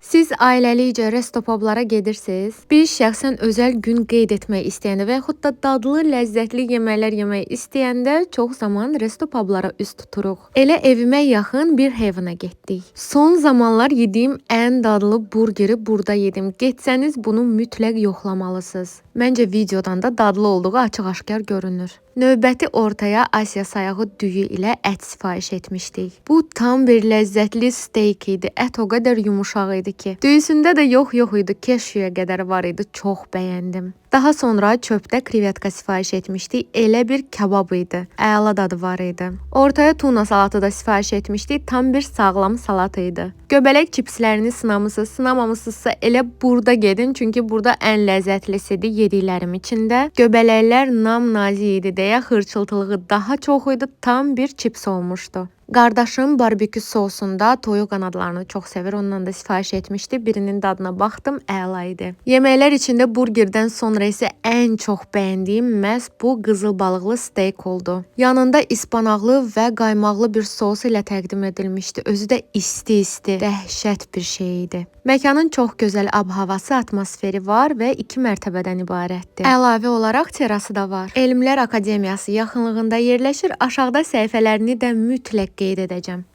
Siz ailəlikcə resto publara gedirsiniz. Bir şəxsən özəl gün qeyd etmək istəyəndə və yaxud da dadlı, ləzzətli yeməklər yemək istəyəndə çox zaman resto publara üz tuturuq. Elə evimə yaxın bir Heaven-a getdik. Son zamanlar yediyim ən dadlı burgeri burada yedim. Getsəniz bunu mütləq yoxlamalısınız. Məncə videodan da dadlı olduğu açıq-aşkar görünür. Növbəti ortaya Asiya sayağı düyü ilə ət sifariş etmişdik. Bu tam bir ləzzətli steak idi. Ət o qədər yumuşaq idi ki. Düyüsündə də yox idi, keşüyə qədər var idi. Çox bəyəndim. Daha sonra çöpdə krevetka sifariş etmişdik. Elə bir kabab idi. Əla dadı var idi. Ortaya tuna salatı da sifariş etmişdik. Tam bir sağlam salat idi. Göbələk çipslərini sınamısınız, sınamamısınızsa elə burada gedin. Çünki burada ən ləzzətlisidir yediklərim içində. Göbələklər nam-nazik idi deyə xırçıltılığı daha çox idi. Tam bir çips olmuşdu. Qardaşım barbekü sosunda toyuq qanadlarını çox sevir. Ondan da sifariş etmişdi. Birinin dadına baxdım, əla idi. Yeməklər içində burgerdən sonra isə ən çox bəyəndiyim məhz bu qızıl balıqlı steak oldu. Yanında ispanaqlı və qaymaqlı bir sos ilə təqdim edilmişdi. Özü də isti-isti, dəhşət bir şey idi. Məkanın çox gözəl ab-havası, atmosferi var və 2 mərtəbədən ibarətdir. Əlavə olaraq terası da var. Elmlər Akademiyası yaxınlığında yerləşir. Aşağıda səhifələrini də mütləq qeyd edəcəm.